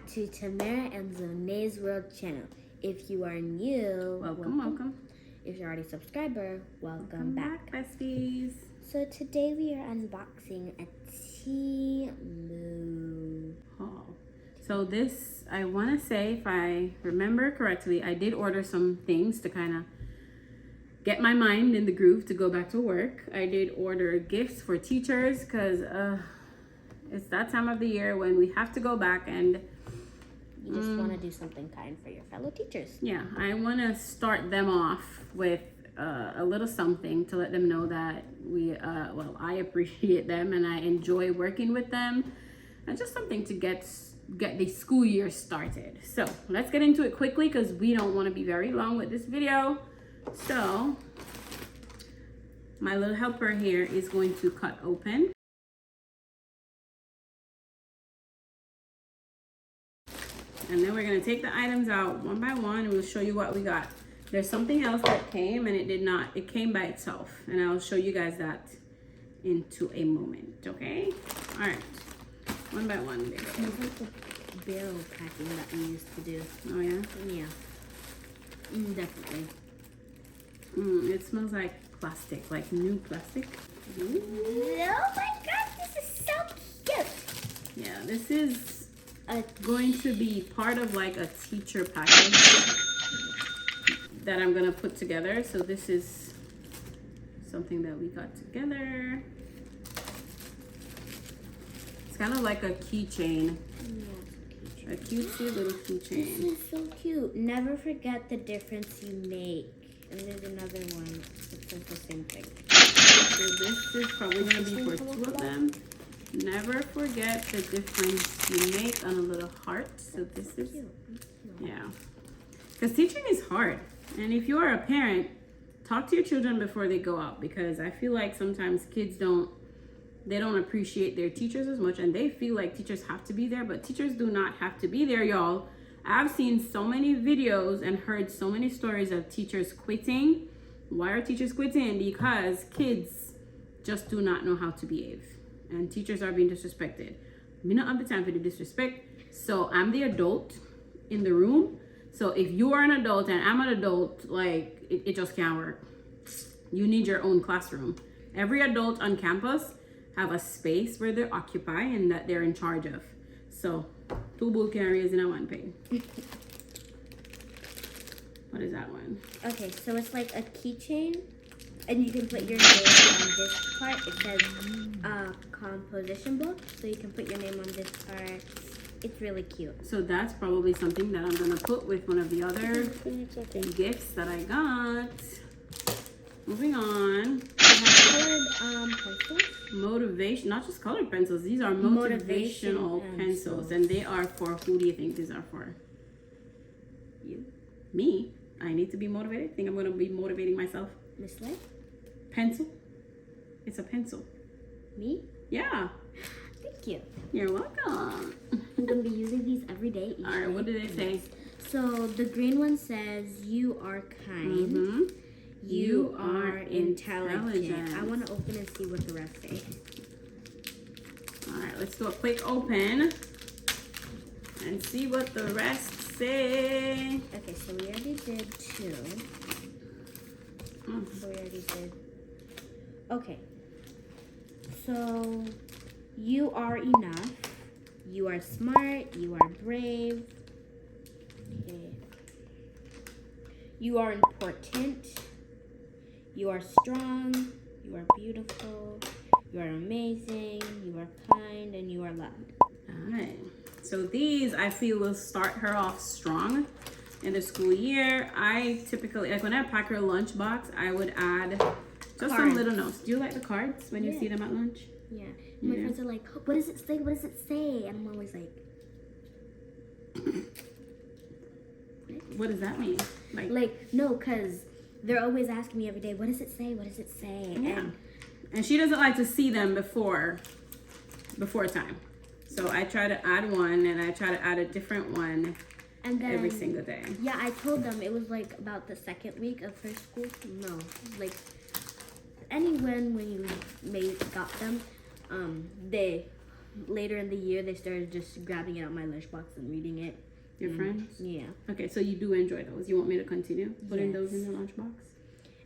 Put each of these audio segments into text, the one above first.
to Tamara and Zone's World channel. If you are new, welcome. If you're already a subscriber, welcome back, besties. So today we are unboxing a Temu Haul. So this, I want to say, if I remember correctly, I did order some things to kind of get my mind in the groove to go back to work. I did order gifts for teachers because it's that time of the year when we have to go back and you just want to do something kind for your fellow teachers. Yeah, I want to start them off with a little something to let them know that I appreciate them and I enjoy working with them, and just something to get the school year started. So let's get into it quickly because we don't want to be very long with this video. So my little helper here is going to cut open. And then we're going to take the items out one by one and we'll show you what we got. There's something else that came and it came by itself. And I'll show you guys that into a moment, okay? All right, one by one. It smells like the barrel packing that we used to do. Oh yeah? Yeah. Definitely. It smells like plastic, like new plastic. Oh my god, this is so cute. Yeah, this is going to be part of like a teacher package that I'm gonna put together. So this is something that we got together. It's kind of like a keychain. Yeah, a cutesy little keychain. This is so cute. Never forget the difference you make. And there's another one that says the same thing. So this is probably gonna be for two of them. Never forget the difference you make on a little heart. So this is, yeah. Because teaching is hard. And if you are a parent, talk to your children before they go out. Because I feel like sometimes kids don't appreciate their teachers as much. And they feel like teachers have to be there. But teachers do not have to be there, y'all. I've seen so many videos and heard so many stories of teachers quitting. Why are teachers quitting? Because kids just do not know how to behave. And teachers are being disrespected. We don't have the time for the disrespect. So I'm the adult in the room. So if you are an adult and I'm an adult, like it just can't work. You need your own classroom. Every adult on campus have a space where they occupy and that they're in charge of. So two bull carriers in a one pig. What is that one? Okay, so it's like a keychain. And you can put your name on this part. It says composition book. So you can put your name on this part. It's really cute. So that's probably something that I'm going to put with one of the other gifts that I got. Moving on. We have colored pencils. Motivation, not just colored pencils. These are motivational pencils. And they are for, who do you think these are for? You? Me? I need to be motivated. I think I'm going to be motivating myself. Miss Life? Pencil? It's a pencil. Me? Yeah. Thank you. You're welcome. I'm going to be using these every day. All right, what do they say? So the green one says, you are kind. Mm-hmm. You are intelligent. I want to open and see what the rest say. All right, let's do a quick open and see what the rest say. Okay, so we already did two. So we already did. Okay. So you are enough. You are smart. You are brave. Okay. You are important. You are strong. You are beautiful. You are amazing. You are kind, and you are loved. All right. So these I feel will start her off strong in the school year. I typically, like when I pack her lunchbox, I would add just some little notes. Do you like the cards when you see them at lunch? Yeah. My friends are like, what does it say? What does it say? And I'm always like, what does that mean? Like no, because they're always asking me every day, what does it say? What does it say? Yeah. And she doesn't like to see them before time. So I try to add one and I try to add a different one and then, every single day. Yeah, I told them it was like about the second week of her school. No, like when you got them, they later in the year, they started just grabbing it out of my lunchbox and reading it. Your friends? Yeah. Okay, so you do enjoy those. You want me to continue putting those in the lunchbox?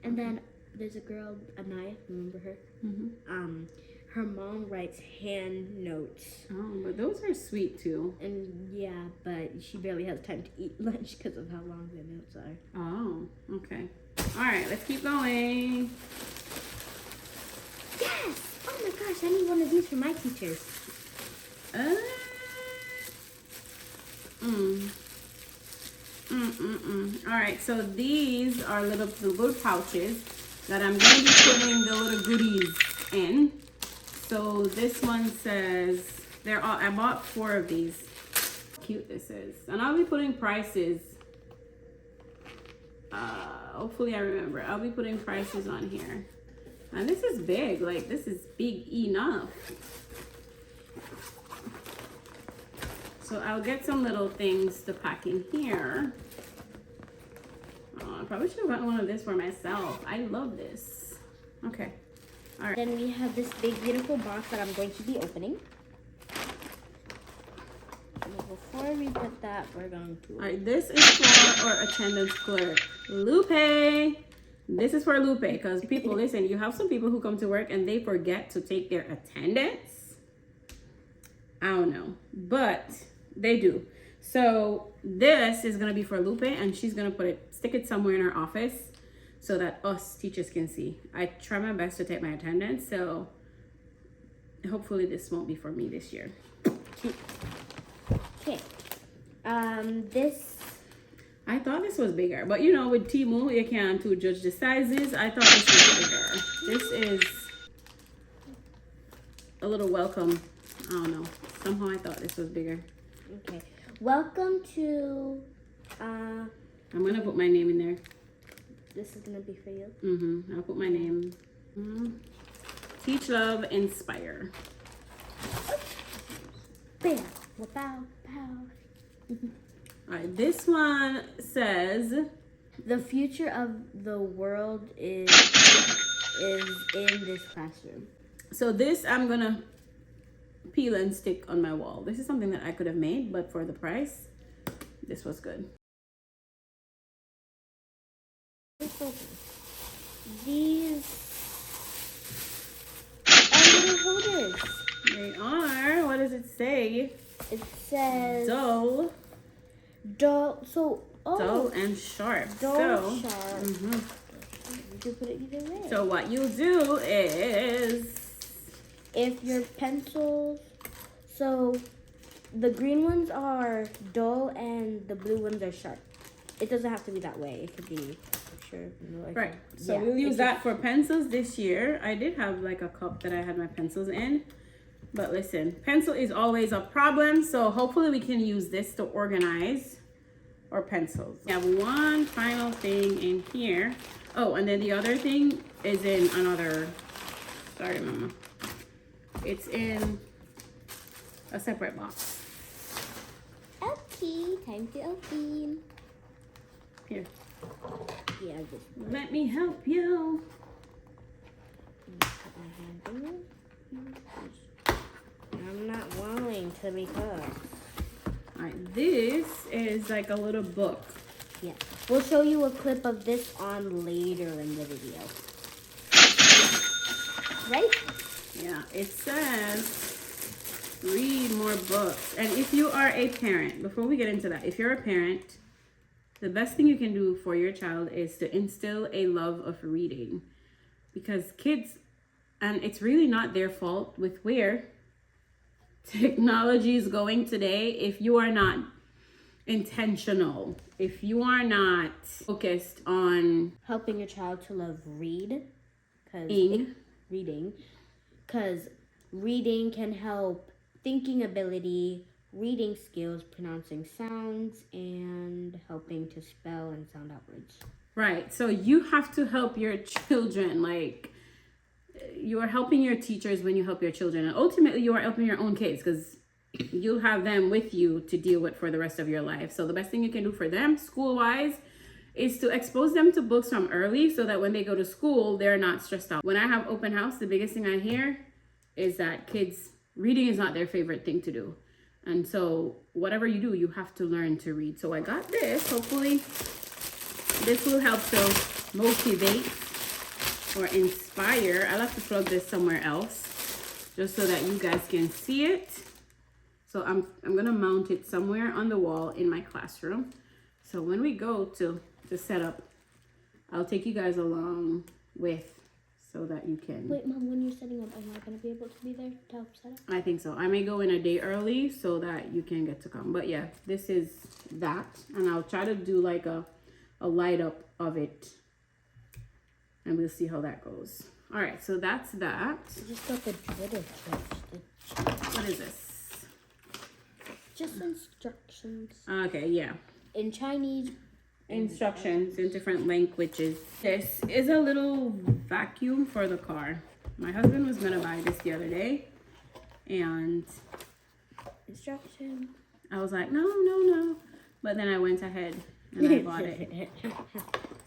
And then there's a girl, Anaya, remember her? Her mom writes hand notes. Oh, but those are sweet too. And yeah, but she barely has time to eat lunch because of how long the notes are. Oh, okay. All right, let's keep going. Yes! Oh my gosh, I need one of these for my teachers. All right, so these are the little pouches that I'm going to be putting the little goodies in. So this one says, I bought 4 of these. How cute this is. And I'll be putting prices. Hopefully I remember. I'll be putting prices on here. And this is big, like this is big enough. So I'll get some little things to pack in here. I probably should have gotten one of this for myself. I love this. Okay. All right. Then we have this big, beautiful box that I'm going to be opening. But before we put that, we're going to... All right, this is for our attendance clerk, Lupe. This is for Lupe, because people, listen, you have some people who come to work and they forget to take their attendance. I don't know, but they do. So this is gonna be for Lupe, and she's gonna stick it somewhere in her office so that us teachers can see. I try my best to take my attendance, so hopefully this won't be for me this year. Okay. This... I thought this was bigger, but you know, with Temu, you can't judge the sizes. I thought this was bigger. This is a little welcome. I don't know. Somehow I thought this was bigger. Okay. Welcome to... I'm gonna put my name in there. This is gonna be for you. I'll put my name. Teach, love, inspire. Bam. Pow. Pow. All right, this one says the future of the world is in this classroom. So this I'm gonna peel and stick on my wall. This is something that I could have made, but for the price, this was good. These are little holders. They are. What does it say? It says dull. Dull. So dull and sharp. Dull, sharp. You can put it either way. So what you'll do is, if your pencils, so the green ones are dull and the blue ones are sharp. It doesn't have to be that way. It could be, sure. Right. So we'll use that for pencils this year. I did have like a cup that I had my pencils in. But listen, pencil is always a problem. So hopefully we can use this to organize our pencils. We have one final thing in here. Oh, and then the other thing is in another, sorry, Mama. It's in a separate box. Okay, time to open. Here. Yeah, just let me help you. put my hand in there. I'm not willing to because. All right, this is like a little book. Yeah, we'll show you a clip of this on later in the video. Right? Yeah, it says read more books. And if you are a parent, before we get into that, if you're a parent, the best thing you can do for your child is to instill a love of reading. Because kids, and it's really not their fault with where technology is going today, if you are not intentional, if you are not focused on helping your child to love reading, because reading can help thinking ability, reading skills, pronouncing sounds, and helping to spell and sound out words. Right. So you have to help your children. Like, you are helping your teachers when you help your children. And ultimately, you are helping your own kids because you'll have them with you to deal with for the rest of your life. So the best thing you can do for them, school-wise, is to expose them to books from early so that when they go to school, they're not stressed out. When I have open house, the biggest thing I hear is that kids reading is not their favorite thing to do. And so whatever you do, you have to learn to read. So I got this. Hopefully this will help to motivate or inspire. I'll have to plug this somewhere else just so that you guys can see it. So I'm gonna mount it somewhere on the wall in my classroom. So when we go to set up, I'll take you guys along with, so that you can. Wait, Mom, when you're setting up, am I gonna be able to be there to help set up? I think so. I may go in a day early so that you can get to come. But yeah, this is that. And I'll try to do like a light up of it. And we'll see how that goes. All right, so that's that. I just got the dritter What is this? Just instructions. Okay, yeah. In Chinese. Instructions in different languages. This is a little vacuum for the car. My husband was gonna buy this the other day, and Instruction. I was like, no, but then I went ahead and I bought it.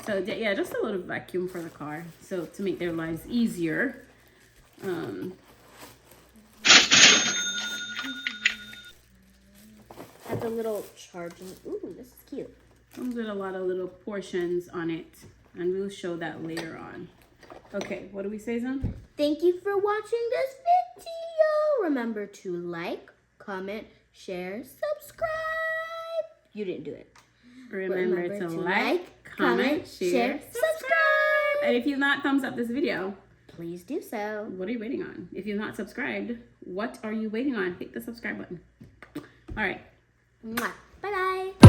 So yeah, just a little vacuum for the car, so to make their lives easier. Has a little charging. Ooh, this is cute. Comes with a lot of little portions on it, and we'll show that later on. Okay, what do we say, Zan? Thank you for watching this video. Remember to like, comment, share, subscribe. You didn't do it. Remember to like, comment, share, subscribe. And if you've not thumbs up this video, please do so. What are you waiting on? If you've not subscribed, what are you waiting on? Hit the subscribe button. All right. Bye-bye.